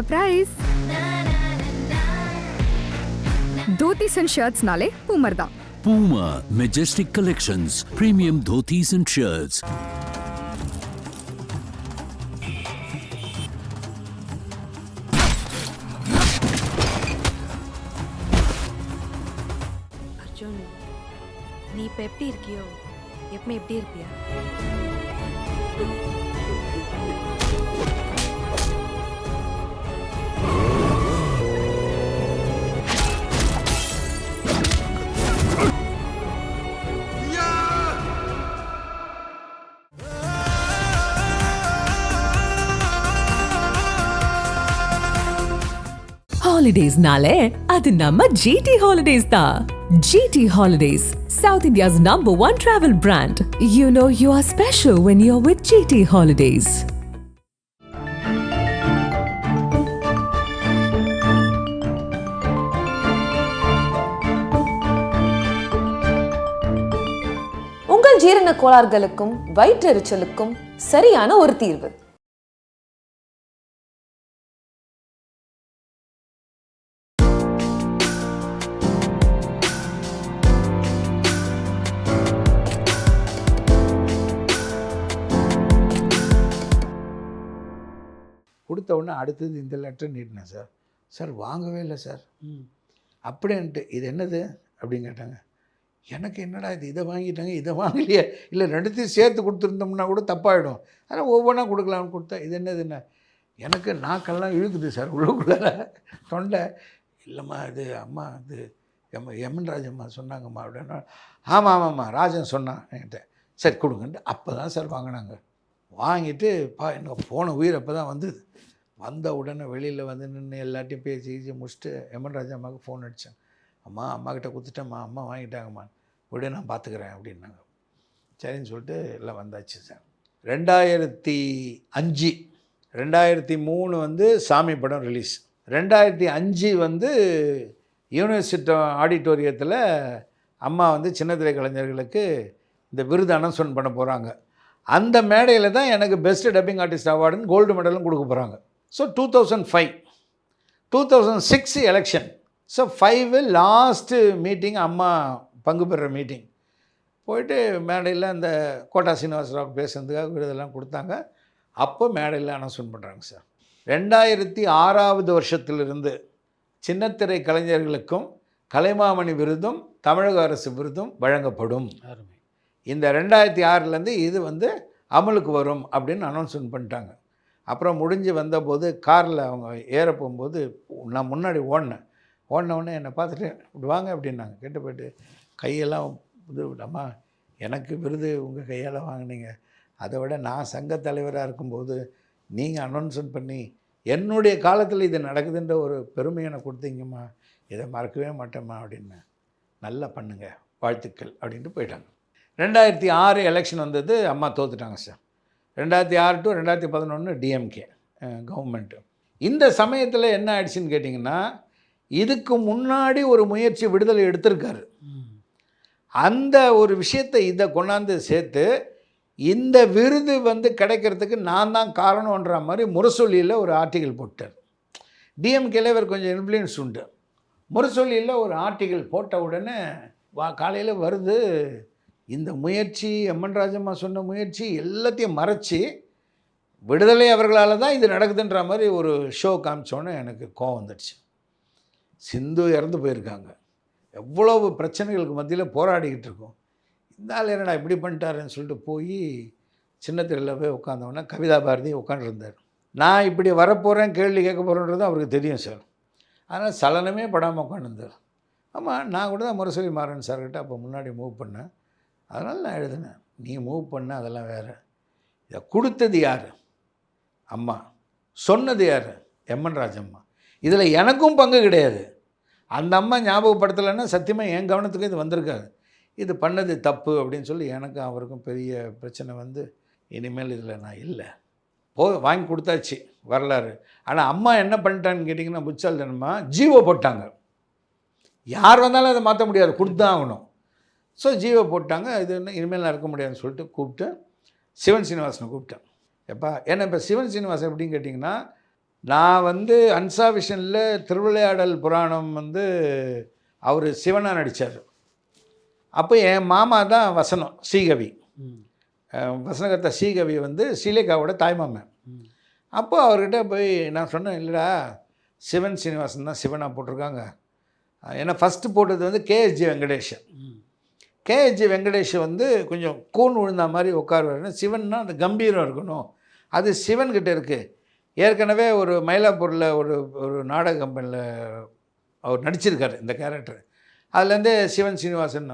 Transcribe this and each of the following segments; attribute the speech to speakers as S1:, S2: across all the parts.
S1: Surprise. Dhotis and ஷர்ட்ஸ்னாலே boomer தான்.
S2: Puma Majestic Collections, premium dhotis and shirts.
S3: Arjun, நீ இப்போ எப்படி இருக்கியோ எப்பவுமே எப்படி இருப்பியா?
S4: Holidays-nale, அது நம்ம GT Holidays தான். GT Holidays, South India's #1 travel brand. You know you are special when you're with GT Holidays.
S5: உங்கள் ஜீரண கோளாறுகளுக்கும் வயிற்றெரிச்சலுக்கும் சரியான ஒரு தீர்வு.
S6: கொடுத்த உடனே அடுத்தது இந்த லெட்டர் நீட்டினேன் சார். சார் வாங்கவே இல்லை சார். அப்படின்ட்டு இது என்னது அப்படின்னு கேட்டாங்க. எனக்கு என்னடா இது, இதை வாங்கிட்டாங்க இதை வாங்கலையே, இல்லை ரெண்டுத்தையும் சேர்த்து கொடுத்துருந்தோம்னா கூட தப்பாகிடும், ஆனால் ஒவ்வொன்றா கொடுக்கலாம்னு கொடுத்தா இது என்னதுன்னு எனக்கு நாக்கெல்லாம் இழுக்குது சார் உள்ளுக்குள்ளே தொண்டை. இல்லைம்மா இது அம்மா இது எம்என் ராஜம்மா சொன்னாங்கம்மா அப்படின்னா. ஆமாம்மா ராஜன் சொன்னான் என்கிட்ட. சரி கொடுங்கன்ட்டு அப்போ தான் சார் வாங்கினாங்க. வாங்கிட்டு எனக்கு போன உயிர் அப்போ தான் வந்தது. வந்த உடனே வெளியில் வந்து நின்று எல்லாத்தையும் பேசி முடிச்சுட்டு எம்என் ராஜா அம்மாவுக்கு ஃபோன் அடித்தேன். அம்மாக்கிட்ட கொடுத்துட்டேம்மா, அம்மா வாங்கிட்டாங்கம்மா, விட நான் பார்த்துக்கிறேன் அப்படின்னாங்க. சரின்னு சொல்லிட்டு எல்லாம் வந்தாச்சு சார். 2005 2003 வந்து சாமி படம் ரிலீஸ். 2005 வந்து யூனிவர்சிட்டி ஆடிட்டோரியத்தில் அம்மா வந்து சின்னத்திரை கலைஞர்களுக்கு இந்த விருது அனௌன்ஸ்மெண்ட் பண்ண போகிறாங்க. அந்த மேடையில் தான் எனக்கு பெஸ்ட்டு டப்பிங் ஆர்டிஸ்ட் அவார்டுன்னு கோல்டு மெடலும் கொடுக்க போகிறாங்க. So 2005 2006 election. So 5 last meeting, அம்மா பங்கு பெறுற மீட்டிங் போயிட்டு மேடையில் அந்த கோட்டா சீனிவாசராவுக்கு பேசுறதுக்காக விருதெல்லாம் கொடுத்தாங்க. அப்போ மேடையில் அனௌன்ஸ்மெண்ட் பண்ணுறாங்க சார். 2006 வருஷத்திலிருந்து சின்னத்திரை கலைஞர்களுக்கும் கலைமாமணி விருதும் தமிழக அரசு விருதும் வழங்கப்படும். இந்த 2006 இது வந்து அமலுக்கு வரும் அப்படின்னு அனௌன்ஸ்மெண்ட் பண்ணிட்டாங்க. அப்புறம் முடிஞ்சு வந்தபோது காரில் அவங்க ஏற போகும்போது நான் முன்னாடி ஓடினவுடனே என்னை பார்த்துட்டு இப்படி வாங்க அப்படின்னாங்க. கேட்டு போய்ட்டு கையெல்லாம் இது விடாமா, எனக்கு விருது உங்கள் கையால் வாங்கினீங்க, அதை விட நான் சங்க தலைவராக இருக்கும்போது நீங்கள் அனௌன்ஸ்மெண்ட் பண்ணி என்னுடைய காலத்தில் இது நடக்குதுன்ற ஒரு பெருமை எனக்கு கொடுத்தீங்கம்மா, இதை மறக்கவே மாட்டேம்மா அப்படின்னு. நல்லா பண்ணுங்க, வாழ்த்துக்கள் அப்படின்ட்டு போயிட்டாங்க. 2006 எலெக்ஷன் வந்தது, அம்மா தோத்துட்டாங்க சார். 2006 to 2011 DMK government. இந்த சமயத்தில் என்ன ஆயிடுச்சுன்னு கேட்டிங்கன்னா, இதுக்கு முன்னாடி ஒரு முயற்சி விடுதலை எடுத்திருக்காரு. அந்த ஒரு விஷயத்தை இதை கொண்டாந்து சேர்த்து இந்த விருது வந்து கிடைக்கிறதுக்கு நான் தான் காரணன்ற மாதிரி முரசொலியில் ஒரு ஆர்டிக்கல் போட்டார். டிஎம்கேல இவர் கொஞ்சம் இன்ஃப்ளூயன்ஸ் உண்டு. முரசொலியில் ஒரு ஆர்டிக்கல் போட்ட உடனே காலையில் வருது இந்த முயற்சி, எம்என் ராஜம்மா சொன்ன முயற்சி எல்லாத்தையும் மறைச்சி விடுதலை அவர்களால் தான் இது நடக்குதுன்ற மாதிரி ஒரு ஷோ காமிச்சோன்னே எனக்கு கோவம் வந்துடுச்சு. சிந்து இறந்து போயிருக்காங்க, எவ்வளவு பிரச்சனைகளுக்கு மத்தியில் போராடிக்கிட்டு இருக்கோம், இந்த ஆள் என்னடா இப்படி பண்ணிட்டாருன்னு சொல்லிட்டு போய் சின்னத்திரையில் போய் உட்காந்தோன்னா கவிதா பாரதி உட்காந்துருந்தார். நான் இப்படி வரப்போகிறேன், கேள்வி கேட்க போகிறேன்றது அவருக்கு தெரியும் சார். அதனால் சலனமே படாமல் உட்காந்துருந்தார். ஆமாம், நான் கூட தான் முரசொலி மாறன் சார்கிட்ட அப்போ முன்னாடி மூவ் பண்ணேன், அதனால் நான் எழுதினேன். நீ மூவ் பண்ண அதெல்லாம் வேறு, இதை கொடுத்தது யார்? அம்மா. சொன்னது யார்? எம்என் ராஜம்மா. இதில் எனக்கும் பங்கு கிடையாது. அந்த அம்மா ஞாபகப்படுத்தலைன்னா சத்தியமாக என் கவனத்துக்கு இது வந்திருக்காது. இது பண்ணது தப்பு அப்படின்னு சொல்லி எனக்கும் அவருக்கும் பெரிய பிரச்சனை வந்து இனிமேல் இதில் நான் இல்லை. வாங்கி கொடுத்தாச்சு வரலாறு. ஆனால் அம்மா என்ன பண்ணிட்டான்னு கேட்டிங்கன்னா புச்சால்தனமா ஜீவோ போட்டாங்க. யார் வந்தாலும் அதை மாற்ற முடியாது, கொடுத்து தான் ஆகணும். ஸோ ஜீவோ போட்டாங்க. இது இனிமேல் நான் இருக்க முடியாதுன்னு சொல்லிட்டு கூப்பிட்டு சிவன் சீனிவாசனை கூப்பிட்டேன். எப்பா ஏன்னா இப்போ சிவன் சீனிவாசன் எப்படின்னு கேட்டிங்கன்னா நான் வந்து அன்சா விஷனில் திருவிளையாடல் புராணம் வந்து அவர் சிவனாக நடித்தார். அப்போ என் மாமா தான் வசனம் ஸ்ரீகவி, வசனகர்த்தா ஸ்ரீகவி வந்து ஸ்ரீலேகாவோட தாய்மாமன். அப்போ அவர்கிட்ட போய் நான் சொன்னேன், இல்லைடா சிவன் சீனிவாசன் தான் சிவனாக போட்டிருக்காங்க. ஏன்னா ஃபஸ்ட்டு போட்டது வந்து கேஎஸ்ஜி வெங்கடேஷ். கேஎஸ்ஜி வெங்கடேஷ் வந்து கொஞ்சம் கூன் விழுந்த மாதிரி உட்காருவாருன்னு, சிவன்னா அந்த கம்பீரம் இருக்கணும், அது சிவன்கிட்ட இருக்குது. ஏற்கனவே ஒரு மயிலாப்பூரில் ஒரு ஒரு நாடக கம்பெனியில் அவர் நடிச்சிருக்காரு இந்த கேரக்டர், அதுலேருந்தே சிவன் சீனிவாசன்.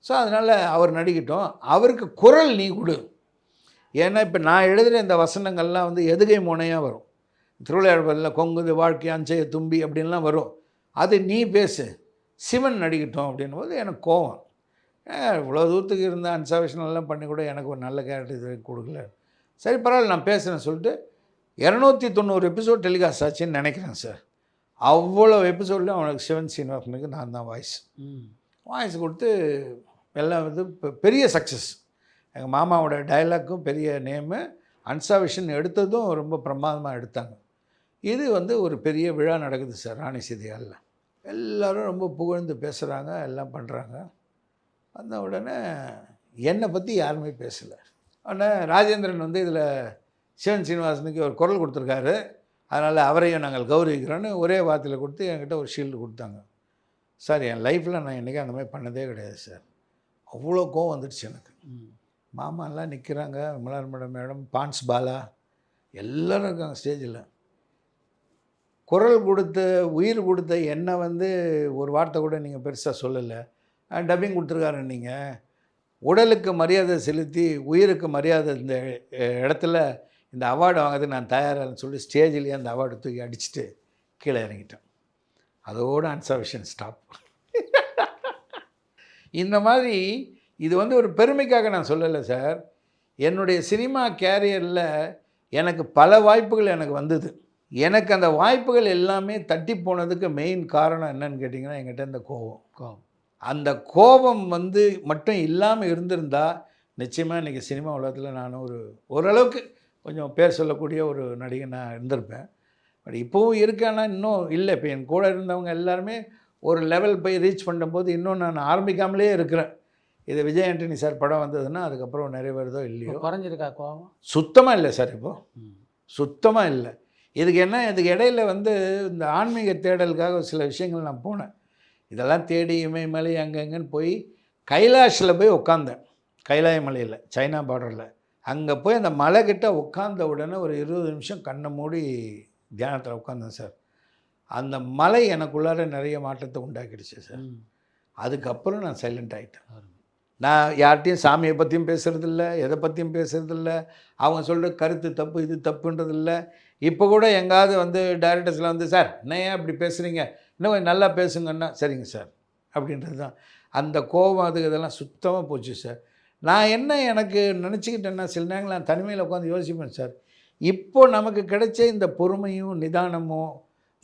S6: ஸோ அதனால் அவர் நடிக்கட்டும், அவருக்கு குரல் நீ கொடு. ஏன்னா இப்போ நான் எழுதுகிற இந்த வசனங்கள்லாம் வந்து எதுகை முனையாக வரும். திருவிளையாடலில் கொங்குது வாழ்க்கை அஞ்சைய தும்பி அப்படின்லாம் வரும். அது நீ பேசு, சிவன் நடிக்கட்டும் அப்படின்னும் போது எனக்கு கோவம். இவ்வளோ தூரத்துக்கு இருந்த அன்சாவேஷனெல்லாம் பண்ணி கூட எனக்கு ஒரு நல்ல கேரக்டர் இது கொடுக்கல. சரி பரவாயில்ல நான் பேசுகிறேன்னு சொல்லிட்டு 290 எபிசோட் டெலிகாஸ்ட் ஆச்சுன்னு நினைக்கிறேன் சார். அவ்வளோ எபிசோட்லையும் அவனுக்கு சிவன் சீனிவாசனுக்கு நான் தான் வாய்ஸ் கொடுத்து எல்லாம் வந்து பெரிய சக்ஸஸ். எங்கள் மாமாவோட டைலாக்கும் பெரிய நேமு, அன்சாவேஷன் எடுத்ததும் ரொம்ப பிரமாதமாக எடுத்தாங்க. இது வந்து ஒரு பெரிய விழா நடக்குது சார் ராணி சீதையாலில். எல்லோரும் ரொம்ப புகழ்ந்து பேசுகிறாங்க, எல்லாம் பண்ணுறாங்க. வந்த உடனே என்னை பற்றி யாருமே பேசலை. ஆனால் ராஜேந்திரன் வந்து இதில் சிவன் சீனிவாசனுக்கு ஒரு குரல் கொடுத்துருக்காரு, அதனால் அவரையும் நாங்கள் கௌரவிக்கிறோன்னு ஒரே வார்த்தையில் கொடுத்து என்கிட்ட ஒரு ஷீல்டு கொடுத்தாங்க. சார் என் லைஃப்பில் நான் என்றைக்கும் அந்த மாதிரி பண்ணதே கிடையாது சார். அவ்வளோ கோவம் வந்துடுச்சு எனக்கு. மாமாலாம் நிற்கிறாங்க, விமலா மேடம், பான்ஸ் பாலா எல்லோரும் இருக்காங்க ஸ்டேஜில். குரல் கொடுத்த உயிர் கொடுத்த என்னை வந்து ஒரு வார்த்தை கூட நீங்கள் பெருசாக சொல்லலை. டப்பிங் கொடுத்துருக்காரு. நீங்கள் உடலுக்கு மரியாதை செலுத்தி உயிருக்கு மரியாதை இந்த இடத்துல இந்த அவார்டு வாங்கிறது நான் தயாராகன்னு சொல்லி ஸ்டேஜ்லேயே அந்த அவார்டு தூக்கி அடிச்சுட்டு கீழே இறங்கிட்டேன். அதோடு அன்சாவேஷன் ஸ்டாப். இந்த மாதிரி இது வந்து ஒரு பெருமைக்காக நான் சொல்லலை சார். என்னுடைய சினிமா கேரியரில் எனக்கு பல வாய்ப்புகள் எனக்கு வந்தது. எனக்கு அந்த வாய்ப்புகள் எல்லாமே தட்டி போனதுக்கு மெயின் காரணம் என்னன்னு கேட்டிங்கன்னா என்கிட்ட இந்த கோபம். அந்த கோபம் வந்து மட்டும் இல்லாமல் இருந்திருந்தால் நிச்சயமாக இன்றைக்கி சினிமா உலகத்தில் நான் ஓரளவுக்கு கொஞ்சம் பேர் சொல்லக்கூடிய ஒரு நடிகனாக இருந்திருப்பேன். பட் இப்போவும் இருக்கேன்னா இன்னும் இல்லை. இப்போ என் கூட இருந்தவங்க எல்லாருமே ஒரு லெவல் போய் ரீச் பண்ணும்போது இன்னும் நான் ஆரம்பிக்காமலே இருக்கிறேன். இது விஜய் ஆண்டனி சார் படம் வந்ததுன்னா அதுக்கப்புறம் நிறைவேறதோ இல்லையோ
S7: குறைஞ்சிருக்கா கோபம்?
S6: சுத்தமாக இல்லை சார். இப்போது சுத்தமாக இல்லை. இதுக்கு இடையில வந்து இந்த ஆன்மீக தேடலுக்காக சில விஷயங்கள் நான் போனேன். இதெல்லாம் தேடி இமயமலை அங்கங்கன்னு போய் கைலாஷில் போய் உட்காந்தேன். கைலாய மலையில் சைனா பார்டரில் அங்கே போய் அந்த மலைக்கிட்ட உட்காந்த உடனே ஒரு 20 நிமிஷம் கண்ணை மூடி தியானத்தில் உட்காந்தேன் சார். அந்த மலை எனக்குள்ளார நிறைய மாற்றத்தை உண்டாக்கிடுச்சு சார். அதுக்கப்புறம் நான் சைலண்ட் ஆகிட்டேன். நான் யார்கிட்டையும் சாமியை பற்றியும் பேசுகிறதில்ல, எதை பற்றியும் பேசுகிறதில்ல, அவங்க சொல்கிற கருத்து தப்பு இது தப்புன்றதில்ல. இப்போ கூட எங்காவது வந்து டைரக்டர்ஸ்லாம் வந்து சார் ஏன் அப்படி பேசுகிறீங்க, இன்னும் கொஞ்சம் நல்லா பேசுங்கன்னா சரிங்க சார் அப்படின்றது தான். அந்த கோபம் அது இதெல்லாம் சுத்தமாக போச்சு சார். நான் என்ன எனக்கு நினச்சிக்கிட்டேன்னா சில நேரங்கள் நான் தனிமையில் உட்காந்து யோசிப்பேன் சார். இப்போ நமக்கு கிடைச்ச இந்த பொறுமையும் நிதானமும்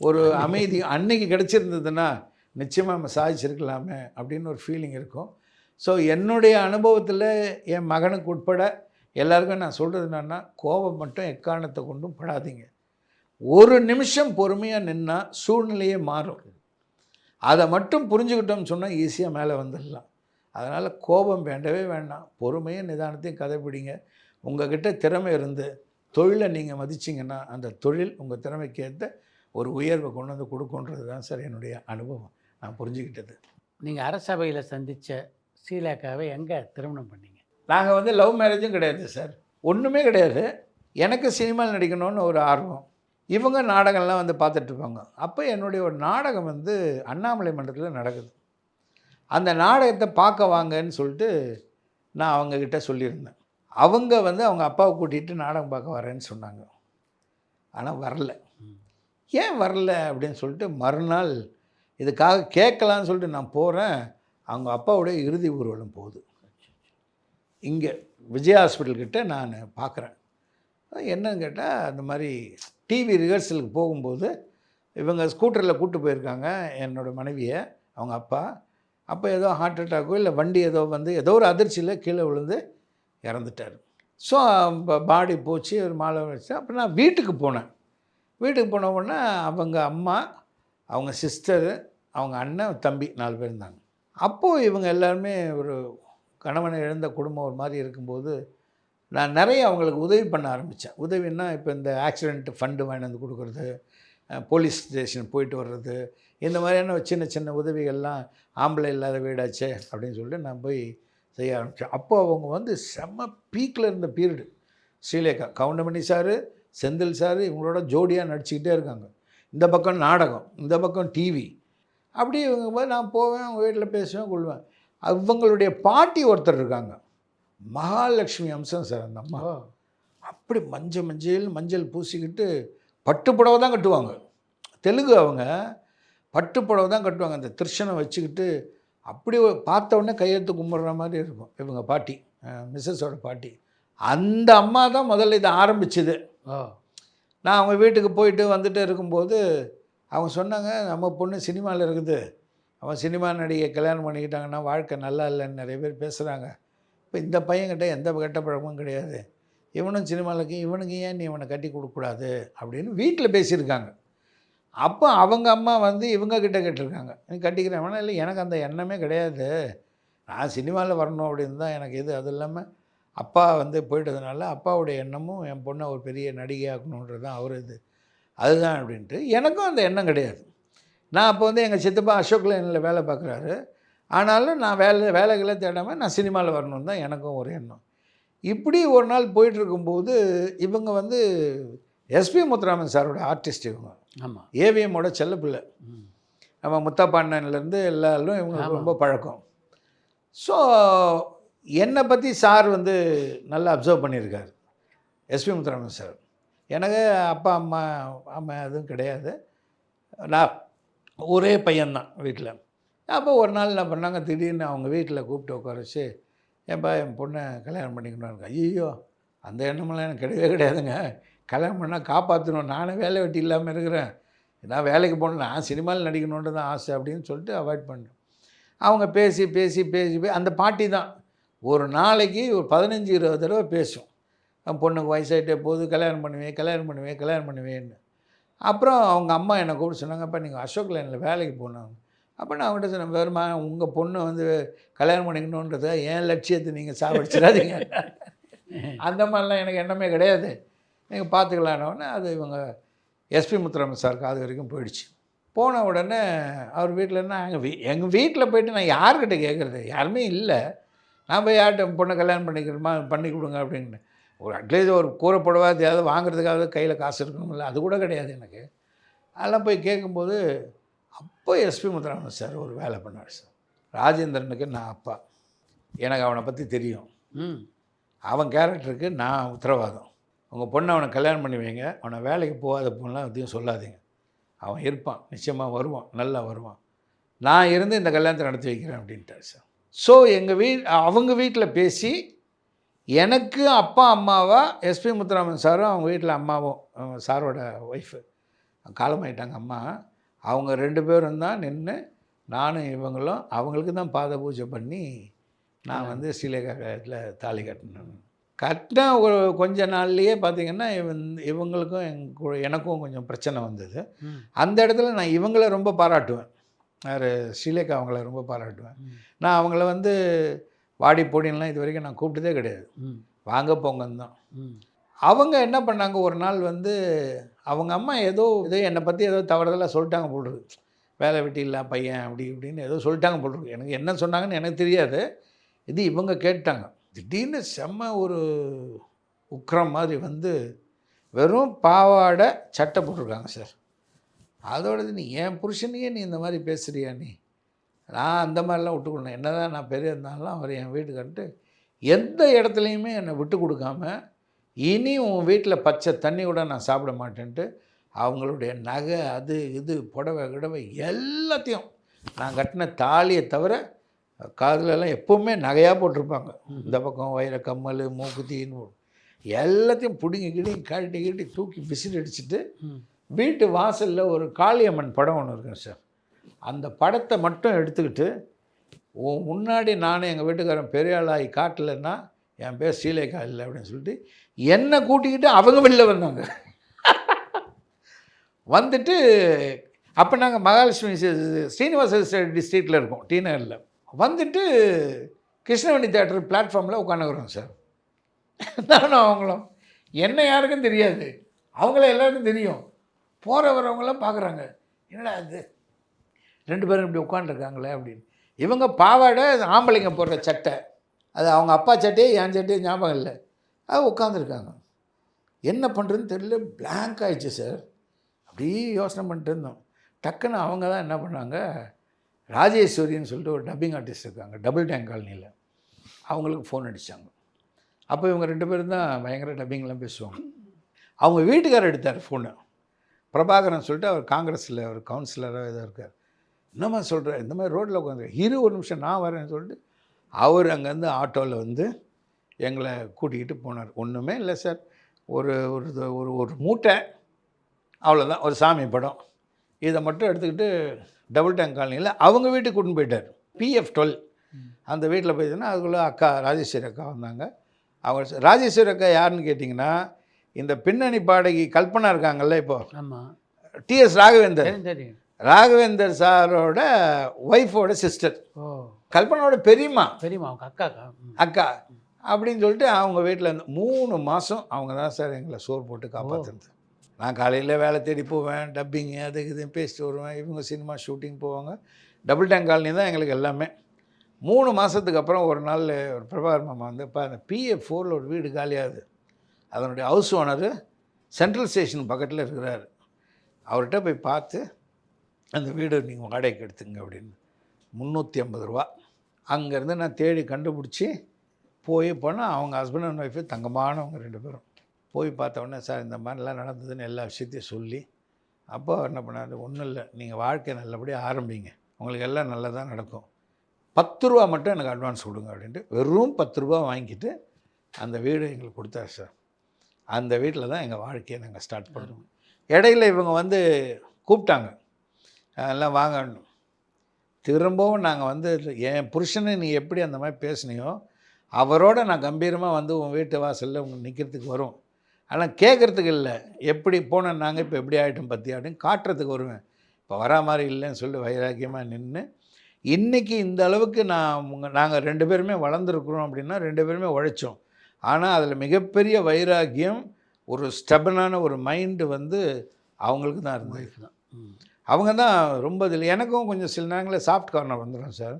S6: ஒரு அமைதியும் அன்னைக்கு கிடைச்சிருந்ததுன்னா நிச்சயமாக நம்ம சாதிச்சிருக்கலாமே அப்படின்னு ஒரு ஃபீலிங் இருக்கும். ஸோ என்னுடைய அனுபவத்தில் என் மகனுக்கு உட்பட எல்லாருக்கும் நான் சொல்கிறது என்னென்னா, கோபம் மட்டும் எக்காரணத்தை கொண்டும் படாதீங்க. ஒரு நிமிஷம் பொறுமையாக நின்னால் சூழ்நிலையே மாறும். அதை மட்டும் புரிஞ்சுக்கிட்டோம்னு சொன்னால் ஈஸியாக மேலே வந்துடலாம். அதனால் கோபம் வேண்டவே வேண்டாம். பொறுமையும் நிதானத்தையும் கதைப்பிடிங்க. உங்கள்கிட்ட திறமை இருந்து தொழிலை நீங்கள் மதிச்சிங்கன்னா அந்த தொழில் உங்கள் திறமைக்கு ஏற்ற ஒரு உயர்வை கொண்டு வந்து கொடுக்குன்றது தான் சார் என்னுடைய அனுபவம். நான் புரிஞ்சுக்கிட்டது.
S7: நீங்கள் அரசபையில் சந்தித்த ஸ்ரீலேகாவை எங்கே திருமணம் பண்ணீங்க?
S6: நாங்கள் வந்து லவ் மேரேஜும் கிடையாது சார், ஒன்றுமே கிடையாது. எனக்கு சினிமாவில் நடிக்கணும்னு ஒரு ஆர்வம். இவங்க நாடகம்லாம் வந்து பார்த்துட்ருப்பாங்க. அப்போ என்னுடைய ஒரு நாடகம் வந்து அண்ணாமலை மன்றத்தில் நடக்குது. அந்த நாடகத்தை பார்க்க வாங்கன்னு சொல்லிட்டு நான் அவங்கக்கிட்ட சொல்லியிருந்தேன். அவங்க வந்து அவங்க அப்பாவை கூட்டிகிட்டு நாடகம் பார்க்க வரேன்னு சொன்னாங்க. ஆனால் வரல. ஏன் வரல அப்படின்னு சொல்லிட்டு மறுநாள் இதுக்காக கேட்கலான்னு சொல்லிட்டு நான் போகிறேன். அவங்க அப்பாவுடைய இறுதி ஊர்வலம் போகுது. இங்கே விஜய் ஹாஸ்பிட்டல்கிட்ட நான் பார்க்குறேன். என்னன்னு கேட்டால் அந்த மாதிரி டிவி ரிஹர்சலுக்கு போகும்போது இவங்க ஸ்கூட்டரில் கூப்பிட்டு போயிருக்காங்க என்னோடய மனைவியை அவங்க அப்பா. அப்போ ஏதோ ஹார்ட் அட்டாக்கோ இல்லை வண்டி ஏதோ வந்து ஏதோ ஒரு அதிர்ச்சியில் கீழே விழுந்து இறந்துட்டார். ஸோ பாடி போச்சு, ஒரு மாலை வச்சு. அப்புறம் நான் வீட்டுக்கு போனேன். வீட்டுக்கு போன உடனே அவங்க அம்மா, அவங்க சிஸ்டரு, அவங்க அண்ணன், தம்பி 4 பேர் இருந்தாங்க. அப்போது இவங்க எல்லாருமே ஒரு கணவனை இழந்த குடும்பம் ஒரு மாதிரி இருக்கும்போது, நான் நிறைய அவங்களுக்கு உதவி பண்ண ஆரம்பித்தேன். உதவின்னா இப்போ இந்த ஆக்சிடென்ட் ஃபண்டு வாங்கிட்டு வந்து கொடுக்குறது, போலீஸ் ஸ்டேஷன் போயிட்டு வர்றது, இந்த மாதிரியான சின்ன சின்ன உதவிகள்லாம் ஆம்பளை இல்லாத வீடாச்சே அப்படின்னு சொல்லிட்டு நான் போய் செய்ய ஆரம்பித்தேன். அப்போது அவங்க வந்து செம்ம பீக்கில் இருந்த period. Sreelekha, Goundamani sir, Senthil sir இவங்களோட ஜோடியாக நடிச்சுக்கிட்டே இருக்காங்க. இந்த பக்கம் நாடகம், இந்த பக்கம் டிவி. அப்படி இவங்க போய் நான் போவேன், அவங்க வீட்டில் பேசுவேன், கொள்வேன். அவங்களுடைய பாட்டி ஒருத்தர் இருக்காங்க, மகாலட்சுமி அம்சம் சார் அந்த அம்மா. அப்படி மஞ்சள் பூசிக்கிட்டு பட்டு புடவை தான் கட்டுவாங்க. தெலுங்கு அவங்க, பட்டு புடவை தான் கட்டுவாங்க. அந்த திருஷனை வச்சுக்கிட்டு அப்படி பார்த்த உடனே கையெழுத்து கும்பிட்ற மாதிரி இருக்கும் இவங்க பாட்டி, மிஸ்ஸஸோட பாட்டி. அந்த அம்மா தான் முதல்ல இதை ஆரம்பிச்சுது. நான் அவங்க வீட்டுக்கு போயிட்டு வந்துட்டு இருக்கும்போது அவங்க சொன்னாங்க, நம்ம பொண்ணு சினிமாவில் இருக்குது, அவன் சினிமா நடிகை கல்யாணம் பண்ணிக்கிட்டாங்கன்னா வாழ்க்கை நல்லா இல்லைன்னு நிறைய பேர் பேசுகிறாங்க. இப்போ இந்த பையன்கிட்ட எந்த கெட்ட பழக்கமும் கிடையாது, இவனும் சினிமாவுக்கு, இவனுக்கு ஏன் நீ இவனை கட்டி கொடுக்கக்கூடாது அப்படின்னு வீட்டில் பேசியிருக்காங்க. அப்போ அவங்க அம்மா வந்து இவங்கக்கிட்ட கேட்டிருக்காங்க, நீ கட்டிக்கிறேன் வேணா? இல்லை, எனக்கு அந்த எண்ணமே கிடையாது, நான் சினிமாவில் வரணும் அப்படின்னு தான் எனக்கு இது. அது இல்லாமல் அப்பா வந்து போயிட்டதுனால அப்பாவுடைய எண்ணமும் என் பொண்ணை ஒரு பெரிய நடிகையாக்கணுன்றது தான் அவர் இது, அதுதான் அப்படின்ட்டு. எனக்கும் அந்த எண்ணம் கிடையாது. நான் அப்போ வந்து எங்கள் சித்தப்பா அசோக் லைனில் வேலை பார்க்குறாரு, ஆனாலும் நான் வேலைகளை தேடாமல் நான் சினிமாவில் வரணுன்னு தான் எனக்கும் ஒரு எண்ணம். இப்படி ஒரு நாள் போயிட்டுருக்கும்போது இவங்க வந்து எஸ்பி முத்துராமன் சாரோட ஆர்டிஸ்ட் இவங்க.
S7: ஆமாம்,
S6: ஏவிஎம்மோட செல்லப்பிள்ளை. நம்ம முத்தப்பாண்ணன்லேருந்து எல்லாரும் இவங்களுக்கு ரொம்ப பழக்கம். ஸோ என்னை பற்றி சார் வந்து நல்லா அப்சர்வ் பண்ணியிருக்காரு எஸ்பி முத்துராமன் சார். எனக்கு அப்பா அம்மா எதுவும் கிடையாது, நான் ஒரே பையன்தான் வீட்டில். அப்போ ஒரு நாள் என்ன பண்ணாங்க, திடீர்னு அவங்க வீட்டில் கூப்பிட்டு உட்கார வச்சு, ஏன்பா என் பொண்ணை கல்யாணம் பண்ணிக்கணும்னு. ஐயோ, அந்த எண்ணமெல்லாம் எனக்கு கிடையவே கிடையாதுங்க, கல்யாணம் பண்ணால் காப்பாற்றணும், நானே வேலை வெட்டி இல்லாமல் இருக்கிறேன், நான் வேலைக்கு போகணும், நான் சினிமாவில் நடிக்கணுன்றது தான் ஆசை அப்படின்னு சொல்லிட்டு அவாய்ட் பண்ணுறேன். அவங்க பேசி அந்த பாட்டி தான் ஒரு நாளைக்கு ஒரு 15-20 தடவை பேசும், என் பொண்ணுக்கு வயசாகிட்டே போகுது, கல்யாணம் பண்ணுவேன்னு. அப்புறம் அவங்க அம்மா என்னை கூப்பிட்டு சொன்னாங்க, அப்போ நீங்கள் அசோக் லைனில் வேலைக்கு போனாங்க. அப்போ நான் அவங்கள்ட்ட சொன்னேன், வேறுமா உங்கள் பொண்ணு வந்து கல்யாணம் பண்ணிக்கணுன்றத என் லட்சியத்தை நீங்கள் சாவடிச்சிடாதீங்க, அந்த மாதிரிலாம் எனக்கு எண்ணமே கிடையாது, நீங்கள் பார்த்துக்கலான்னொடனே அது இவங்க எஸ்பி முத்துராமன் சார் காது வரைக்கும் போயிடுச்சு. போன உடனே அவர் வீட்டில் என்ன, எங்கள் வீட்டில் போய்ட்டு நான் யார்கிட்ட கேட்குறது, யாருமே இல்லை, நான் போய் யார்கிட்ட பொண்ணை கல்யாணம் பண்ணி கொடுங்க அப்படின்னு. ஒரு அட்லீஸ்ட் ஒரு கூறப்படுவா ஏதாவது வாங்குறதுக்காக கையில் காசு இருக்கணும்ல, அது கூட கிடையாது எனக்கு. அதெல்லாம் போய் கேட்கும்போது அப்போ எஸ்பி முத்துராமன் சார் ஒரு வேலை பண்ணார் சார். ராஜேந்திரனுக்கு நான் அப்பா, எனக்கு அவனை பற்றி தெரியும், அவன் கேரக்டருக்கு நான் உத்தரவாதம், உங்கள் பொண்ணை அவனை கல்யாணம் பண்ணி வைங்க, அவனை வேலைக்கு போகாத பொண்ணெலாம் எதையும் சொல்லாதீங்க, அவன் இருப்பான், நிச்சயமாக வருவான், நல்லா வருவான், நான் இருந்து இந்த கல்யாணத்தை நடத்தி வைக்கிறேன் அப்படின்ட்டார் சார். ஸோ அவங்க வீட்டில் பேசி எனக்கு அப்பா அம்மாவா எஸ்பி முத்துராமன் சாரும் அவங்க வீட்டில் அம்மாவும் சாரோட ஒய்ஃபு காலமாயிட்டாங்க அம்மா, அவங்க 2 பேரும் தான் நின்று நானும் இவங்களும் அவங்களுக்கு தான் பாத பூஜை பண்ணி நான் வந்து ஸ்ரீலேகா கல்யாணத்தில் தாலி கட்டின ஒரு கொஞ்ச நாள்லேயே பார்த்திங்கன்னா இவங்களுக்கும் எனக்கும் கொஞ்சம் பிரச்சனை வந்தது. அந்த இடத்துல நான் இவங்கள ரொம்ப பாராட்டுவேன், ஸ்ரீலேகா அவங்கள ரொம்ப பாராட்டுவேன். நான் அவங்கள வந்து வாடி போடின்லாம் இது வரைக்கும் நான் கூப்பிட்டதே கிடையாது, வாங்க போங்கன்னு தான். அவங்க என்ன பண்ணாங்க, ஒரு நாள் வந்து அவங்க அம்மா ஏதோ என்னை பற்றி ஏதோ தவறுதலாக சொல்லிட்டாங்க போல்ருக்கு, வேலை வெட்டி இல்லை பையன் அப்படி இப்படின்னு ஏதோ சொல்லிட்டாங்க போல்ருக்கு. எனக்கு என்ன சொன்னாங்கன்னு எனக்கு தெரியாது, இது இவங்க கேட்டாங்க. திடீர்னு செம்ம ஒரு உக்கிரம் மாதிரி வந்து வெறும் பாவாடை சட்டை போட்டிருக்காங்க சார். அதோடது நீ என் புருஷனையே நீ இந்த மாதிரி பேசுகிறியா, நான் அந்த மாதிரிலாம் விட்டு கொடுக்கணும், என்ன தான் நான் பெரிய இருந்தாலும் அவர் என் வீட்டுக்கிட்டு எந்த இடத்துலையுமே என்னை விட்டு கொடுக்காம, இனி உன் வீட்டில் பச்சை தண்ணி கூட நான் சாப்பிட மாட்டேன்ட்டு அவங்களுடைய நகை அது இது புடவை கிடவை எல்லாத்தையும், நான் கட்டின தாலியை தவிர காதுலெல்லாம் எப்போவுமே நகையாக போட்டிருப்பாங்க, இந்த பக்கம் வைர கம்மல் மூக்குத்தின்னு எல்லாத்தையும் பிடுங்கி கழட்டி தூக்கி விசில் அடிச்சுட்டு வீட்டு வாசலில் ஒரு காளியம்மன் படம் ஒன்று இருக்குங்க சார், அந்த படத்தை மட்டும் எடுத்துக்கிட்டு முன்னாடி நானும் எங்கள் வீட்டுக்காரன் பெரிய ஆளாகி காட்டலைன்னா என் பேர் ஸ்ரீலேகா இல்லை அப்படின்னு சொல்லிட்டு என்னை கூட்டிக்கிட்டு அவங்க வெளில வந்தாங்க. வந்துட்டு அப்போ நாங்கள் மகாலட்சுமி ஸ்ரீனிவாச டிஸ்ட்ரிக்டில் இருக்கோம், டி நகரில். வந்துட்டு கிருஷ்ணவேணி தேட்டர் பிளாட்ஃபார்மில் உட்காந்துக்கிறோம் சார். நானும் அவங்களும், என்ன யாருக்கும் தெரியாது, அவங்கள எல்லாருக்கும் தெரியும். போகிற வரவங்களாம் பார்க்குறாங்க, என்னடா அது 2 பேரும் இப்படி உட்காந்துருக்காங்களே அப்படின்னு. இவங்க பாவாடை, ஆம்பளைங்க போடுற சட்டை, அது அவங்க அப்பா சட்டையே என் சட்டையே ஞாபகம் இல்லை, அது உட்காந்துருக்காங்க. என்ன பண்ணுறதுன்னு தெரியல, பிளாங்க் ஆயிடுச்சு சார். அப்படியே யோசனை பண்ணிட்டு இருந்தோம். டக்குன்னு அவங்க தான் என்ன பண்ணாங்க, ராஜேஸ்வரின்னு சொல்லிட்டு ஒரு டப்பிங் ஆர்டிஸ்ட் இருக்காங்க டபுள் டேங்க் காலனியில், அவங்களுக்கு ஃபோன் அடித்தாங்க. அப்போ இவங்க 2 பேரும் தான் பயங்கர டப்பிங்லாம் பேசுவாங்க. அவங்க வீட்டுக்காரர் எடுத்தார் ஃபோனு, பிரபாகரன் சொல்லிட்டு, அவர் காங்கிரஸில் ஒரு கவுன்சிலராக இதாக இருக்கார். என்னம்மா சொல்கிறேன், இந்த மாதிரி ரோட்டில் உட்காந்து, ஒரு நிமிஷம் நான் வரேன்னு சொல்லிட்டு அவர் அங்கேருந்து ஆட்டோவில் வந்து எங்களை கூட்டிக்கிட்டு போனார். ஒன்றுமே இல்லை சார், ஒரு ஒரு ஒரு மூட்டை, அவ்வளோதான், ஒரு சாமி படம், இதை மட்டும் எடுத்துக்கிட்டு டபுள் டேங்க் காலனியில் அவங்க வீட்டுக்கு கூட்டின்னு போயிட்டார். PF-12 அந்த வீட்டில் போயிட்டுன்னா அதுக்குள்ளே அக்கா ராஜேஸ்வரி அக்கா வந்தாங்க. அவங்க ராஜேஸ்வரி அக்கா யாருன்னு கேட்டிங்கன்னா, இந்த பின்னணி பாடகி கல்பனா இருக்காங்கல்ல, இப்போது
S7: ஆமாம்,
S6: TS ராகவேந்தர்,
S7: தெரியும்.
S6: ராகவேந்தர் சாரோட ஒய்ஃபோட சிஸ்டர்,
S7: ஓ,
S6: கல்பனாவோட பெரியம்மா,
S7: அவங்க அக்காக்கா.
S6: அக்கா அப்படின்னு சொல்லிட்டு அவங்க வீட்டில் இருந்து 3 மாதம் அவங்க தான் சார் எங்களை சோறு போட்டு காப்பாற்றுறது. நான் காலையில் வேலை தேடி போவேன், டப்பிங்கு அது இதுன்னு பேசிட்டு வருவேன், இவங்க சினிமா ஷூட்டிங் போவாங்க. டபுள் டேங்க் காலனி தான் எங்களுக்கு எல்லாமே. 3 மாதத்துக்கு அப்புறம் ஒரு நாள் ஒரு பிரபாகர் மாமா வந்து, இப்போ அந்த PF-4 ஒரு வீடு காலியாகுது, அதனுடைய ஹவுஸ் ஓனரு சென்ட்ரல் ஸ்டேஷன் பக்கத்தில் இருக்கிறாரு, அவர்கிட்ட போய் பார்த்து அந்த வீடு நீங்கள் வாடகைக்கு எடுத்துங்க அப்படின்னு. 350 ரூபா. அங்கேருந்து நான் தேடி கண்டுபிடிச்சி போனால் அவங்க ஹஸ்பண்ட் அண்ட் ஒய்ஃபு தங்கமானவங்க 2 பேரும். போய் பார்த்தோன்னே, சார் இந்த மாதிரிலாம் நடந்ததுன்னு எல்லா விஷயத்தையும் சொல்லி, அப்போ என்ன பண்ணாரு, ஒன்றும் இல்லை, நீங்கள் வாழ்க்கை நல்லபடியாக ஆரம்பிங்க, உங்களுக்கு எல்லாம் நல்லதாக நடக்கும், 10 ரூபா மட்டும் எனக்கு அட்வான்ஸ் கொடுங்க அப்படின்ட்டு வெறும் 10 ரூபா வாங்கிட்டு அந்த வீடு எங்களுக்கு கொடுத்தாரு சார். அந்த வீட்டில் தான் எங்கள் வாழ்க்கையை நாங்கள் ஸ்டார்ட் பண்ணுறோம். இடையில இவங்க வந்து கூப்பிட்டாங்க, எல்லாம் வாங்கணும். திரும்பவும் நாங்கள் வந்து, என் புருஷனை நீ எப்படி அந்த மாதிரி பேசுனியோ அவரோட நான் கம்பீரமாக வந்து உன் வீட்டு வாசலில் உங்க நிற்கிறதுக்கு வரும், ஆனால் கேட்குறதுக்கு இல்லை, எப்படி போனேன் நாங்கள் இப்போ எப்படி ஆகிட்டோம் பற்றி அப்படின்னு காட்டுறதுக்கு வருவேன். இப்போ வரா மாதிரி இல்லைன்னு சொல்லி வைராக்கியமாக நின்று இன்றைக்கி இந்த அளவுக்கு நாங்கள் 2 பேருமே வளர்ந்துருக்குறோம். அப்படின்னா 2 பேருமே உழைச்சோம். ஆனால் அதில் மிகப்பெரிய வைராக்கியம், ஒரு ஸ்டெபனான ஒரு மைண்டு வந்து அவங்களுக்கு தான் இருந்தது. அவங்க தான் ரொம்ப இதில். எனக்கும் கொஞ்சம் சில நேரங்களில் சாஃப்ட் கார்னர் வந்துடும் சார்.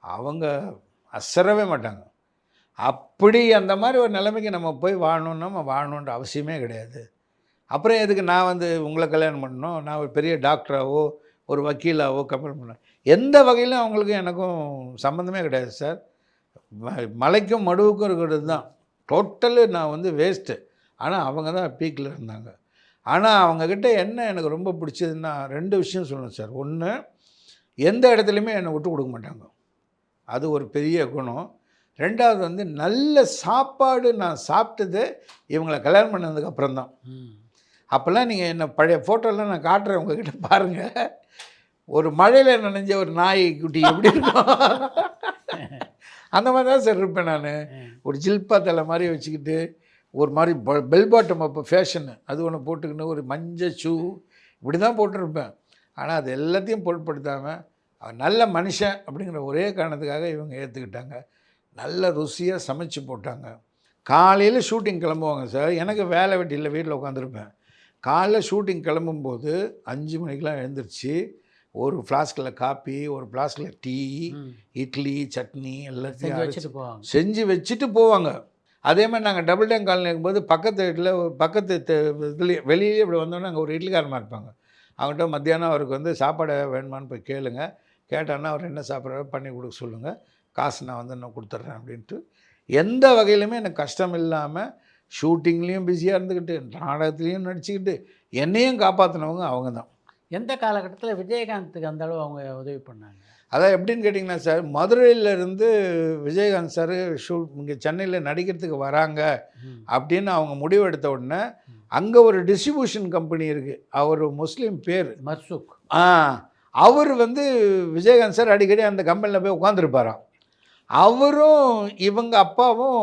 S6: அவங்க அசரவே மாட்டாங்க. அப்படி அந்த மாதிரி ஒரு நிலைமைக்கு நம்ம போய் வாழணுன்ற அவசியமே கிடையாது. அப்புறம் எதுக்கு நான் வந்து உங்களை கல்யாணம் பண்ணணும், நான் ஒரு பெரிய டாக்டராகவோ ஒரு வக்கீலாகவோ கம்பேர் பண்ணேன். எந்த வகையிலும் அவங்களுக்கும் எனக்கும் சம்மந்தமே கிடையாது சார். மலைக்கும் மடுவுக்கும் இருக்கிறது தான் டோட்டலு. நான் வந்து வேஸ்ட்டு. ஆனால் அவங்க தான் பீக்கில் இருந்தாங்க. ஆனால் அவங்கக்கிட்ட என்ன எனக்கு ரொம்ப பிடிச்சதுன்னா 2 விஷயம் சொல்லணும் சார். ஒன்று, எந்த இடத்துலையுமே என்னை விட்டு கொடுக்க மாட்டாங்க, அது ஒரு பெரிய குணம். 2வது வந்து நல்ல சாப்பாடு நான் சாப்பிட்டது இவங்களை கல்யாணம் பண்ணதுக்கப்புறம் தான். அப்போல்லாம் நீங்கள் என்ன பழைய ஃபோட்டோலாம் நான் காட்டுறேன் உங்ககிட்ட பாருங்கள். ஒரு மழையில் நனைஞ்ச ஒரு நாய் குட்டி எப்படி இருக்கும் அந்த மாதிரி தான் சார் இருப்பேன் நான். ஒரு ஜில்பா தலை மாதிரி வச்சுக்கிட்டு, ஒரு மாதிரி பெல் பாட்டம், அப்போ ஃபேஷனு அது ஒன்று போட்டுக்கின்னு, ஒரு மஞ்சள் ஷூ, இப்படி தான் போட்டுருப்பேன். ஆனால் அது எல்லாத்தையும் பொருட்படுத்தாமல் அவன் நல்ல மனுஷன் அப்படிங்கிற ஒரே காரணத்துக்காக இவங்க ஏற்றுக்கிட்டாங்க. நல்ல ருசியாக சமைச்சு போட்டாங்க. காலையில் ஷூட்டிங் கிளம்புவாங்க சார். எனக்கு வேலை வெட்டி இல்லை, வீட்டில் உட்காந்துருப்பேன். காலைல ஷூட்டிங் கிளம்பும்போது 5 மணிக்கெலாம் எழுந்திரிச்சு ஒரு ஃப்ளாஸ்கில் காப்பி, ஒரு ஃப்ளாஸ்கில் டீ, இட்லி, சட்னி எல்லாத்தையும் செஞ்சு வச்சுட்டு போவாங்க. அதே மாதிரி நாங்கள் டபுள் டேங்க் காலனி இருக்கும்போது பக்கத்து வீட்டில் இதுலேயே வெளியே இப்படி வந்தோன்னே அங்கே ஒரு இட்லிக்காரமாக இருப்பாங்க. அவங்ககிட்ட மத்தியானம் அவருக்கு வந்து சாப்பாடு வேணுமான்னு போய் கேளுங்க. கேட்டான்னா அவர் என்ன சாப்பிட்றாரோ பண்ணி கொடுக்க சொல்லுங்கள், காசு நான் வந்து நான் கொடுத்துட்றேன் அப்படின்ட்டு. எந்த வகையிலுமே எனக்கு கஷ்டம் இல்லாமல் ஷூட்டிங்லேயும் பிஸியாக இருந்துக்கிட்டு, நாடகத்துலேயும் நடிச்சுக்கிட்டு என்னையும் காப்பாற்றினவங்க அவங்க தான்.
S7: எந்த காலகட்டத்தில் விஜயகாந்துக்கு அந்த அளவு அவங்க உதவி பண்ணாங்க?
S6: அதான் எப்படின்னு கேட்டிங்கன்னா சார், மதுரையிலேருந்து விஜயகாந்த் சார் இங்கே சென்னையில் நடிக்கிறதுக்கு வராங்க அப்படின்னு அவங்க முடிவெடுத்த உடனே அங்கே ஒரு டிஸ்ட்ரிபியூஷன் கம்பெனி இருக்குது, அவர் முஸ்லீம் பேர்
S7: மர்சூக்.
S6: அவர் வந்து விஜயகாந்த் சார் அடிக்கடி அந்த கம்பெனியில் போய் உட்காந்துருப்பாராம். அவரும் இவங்க அப்பாவும்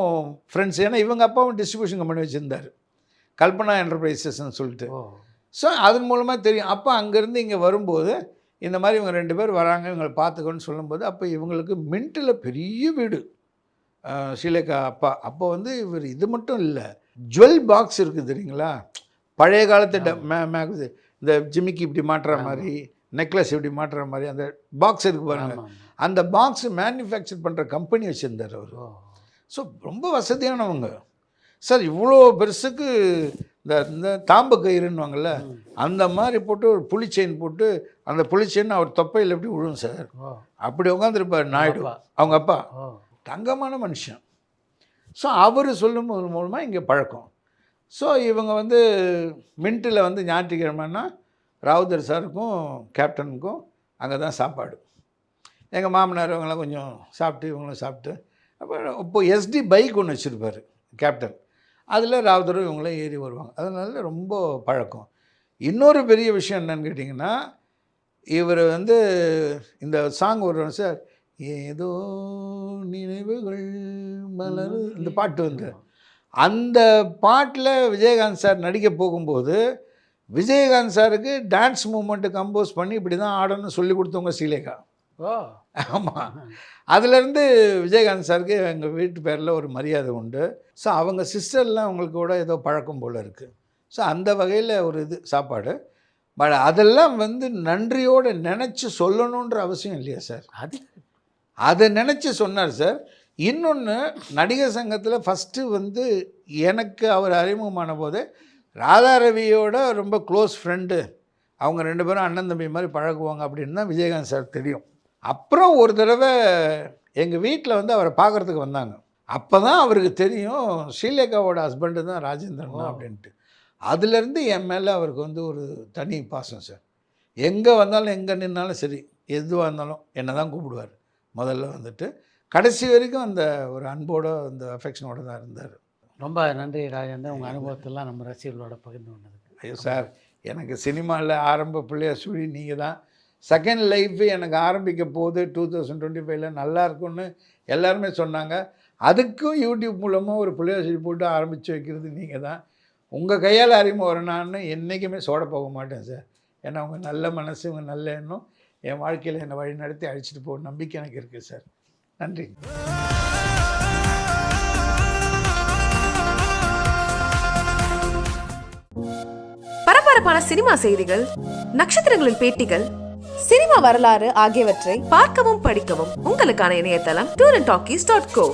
S6: ஃப்ரெண்ட்ஸ். ஏன்னா இவங்க அப்பாவும் டிஸ்ட்ரிபியூஷன் கம்பெனி வச்சுருந்தார், கல்பனா என்டர்பிரைசஸ்ன்னு சொல்லிட்டு. ஸோ அதன் மூலமாக தெரியும். அப்போ அங்கேருந்து இங்கே வரும்போது இந்த மாதிரி இவங்க 2 பேர் வராங்க, இவங்களை பார்த்துக்கோன்னு சொல்லும்போது, அப்போ இவங்களுக்கு மின்ட்டில் பெரிய வீடு ஸ்ரீலேகா அப்பா. அப்போ வந்து இவர் இது மட்டும் இல்லை, ஜுவல் பாக்ஸ் இருக்குது தெரியுங்களா, பழைய காலத்து இந்த ஜிமிக்கி இப்படி மாட்டுற மாதிரி, நெக்லஸ் இப்படி மாட்டுற மாதிரி அந்த பாக்ஸ் இருக்குது பாருங்கள், அந்த பாக்ஸ் மேனுஃபேக்சர் பண்ணுற கம்பெனி வச்சுருந்தார் அவர். ஸோ ரொம்ப வசதியானவங்க சார். இவ்வளோ பெருசுக்கு இந்த தாம்பு கயிறுன்னுவாங்கள்ல, அந்த மாதிரி போட்டு ஒரு புலி செயின் போட்டு, அந்த புலி செயின் அவர் தொப்பையில் எப்படி விழும் சார், அப்படி உட்காந்துருப்பார் நாயுடு அவங்க அப்பா. தங்கமான மனுஷன். ஸோ அவர் சொல்லும் மூலமாக இங்கே பழக்கம். ஸோ இவங்க வந்து மின்ட்டில் வந்து ஞாயிற்றுக்கிழமைன்னா ராவுதர் சாருக்கும் கேப்டனுக்கும் அங்கே தான் சாப்பாடு. எங்கள் மாமனார் இவங்களாம் கொஞ்சம் சாப்பிட்டு இவங்களும் சாப்பிட்டு, அப்புறம் இப்போது எஸ்டி பைக் ஒன்று வச்சுருப்பார் கேப்டன், அதில் ராவுதரும் இவங்களும் ஏறி வருவாங்க. அதனால ரொம்ப பழக்கம். இன்னொரு பெரிய விஷயம் என்னன்னு கேட்டிங்கன்னா, இவர் வந்து இந்த சாங் வருவாங்க சார், ஏதோ நினைவுகள் மலர், இந்த பாட்டு வந்து அந்த பாட்டில் விஜயகாந்த் சார் நடிக்க போகும்போது விஜயகாந்த் சாருக்கு டான்ஸ் மூமெண்ட்டு கம்போஸ் பண்ணி இப்படி தான் ஆடணும்னு சொல்லி கொடுத்தவங்க ஸ்ரீலேகா. ஆமாம். அதுலேருந்து விஜயகாந்த் சாருக்கு எங்கள் வீட்டு பேரில் ஒரு மரியாதை உண்டு. ஸோ அவங்க சிஸ்டர்லாம் அவங்களுக்கு கூட ஏதோ பழக்கம் போல் இருக்குது. ஸோ அந்த வகையில் ஒரு இது சாப்பாடு. பட் அதெல்லாம் வந்து நன்றியோடு நினச்சி சொல்லணுன்ற அவசியம் இல்லையா சார், அதை நினச்சி சொன்னார் சார். இன்னொன்று, நடிகர் சங்கத்தில் ஃபஸ்ட்டு வந்து எனக்கு அவர் அறிமுகமான போது ராதாரவியோட ரொம்ப க்ளோஸ் ஃப்ரெண்டு, அவங்க 2 பேரும் அண்ணன் தம்பி மாதிரி பழகுவாங்க அப்படின்னு தான் விஜயகாந்த் சார் தெரியும். அப்புறம் ஒரு தடவை எங்கள் வீட்டில் வந்து அவரை பார்க்குறதுக்கு வந்தாங்க. அப்போ தான் அவருக்கு தெரியும் ஸ்ரீலேகாவோட ஹஸ்பண்டு தான் ராஜேந்திரன் தான் அப்படின்ட்டு. அதுலேருந்து என் மேலே அவருக்கு வந்து ஒரு தனி பாசம் சார். எங்கே வந்தாலும் எங்கே நின்னாலும் சரி, எதுவாக இருந்தாலும் என்னை தான் கூப்பிடுவார் முதல்ல வந்துட்டு. கடைசி வரைக்கும் அந்த ஒரு அன்போட அந்த அஃபெக்ஷனோட தான் இருந்தார்.
S7: ரொம்ப நன்றி ராஜேந்திரன், உங்கள் அனுபவத்தெல்லாம் நம்ம ரசிகர்களோட பகிர்ந்து கொண்டதுக்கு.
S6: ஐயோ சார், எனக்கு சினிமாவில் ஆரம்ப பிள்ளையா சுழி நீங்கள் தான். செகண்ட் லைஃபு எனக்கு ஆரம்பிக்க போது 2025 நல்லா இருக்கும்னு எல்லாருமே சொன்னாங்க. அதுக்கும் யூடியூப் மூலமாக ஒரு பிள்ளையார் போட்டு ஆரம்பித்து வைக்கிறது நீங்கள் தான். உங்கள் கையால் அறிமுகம் வரணும்னு என்றைக்குமே சோட போக மாட்டேன் சார். ஏன்னா உங்கள் நல்ல மனசு, உங்கள் நல்ல எண்ணம் என் வாழ்க்கையில் என்னை வழி நடத்தி அழைச்சிட்டு போக நம்பிக்கை எனக்கு இருக்குது சார். நன்றி.
S5: பரபரப்பான சினிமா செய்திகள், நட்சத்திரங்களின் பேட்டிகள், சினிமா வரலாறு ஆகியவற்றை பார்க்கவும் படிக்கவும் உங்களுக்கான இணையதளம் tourantalkies.co.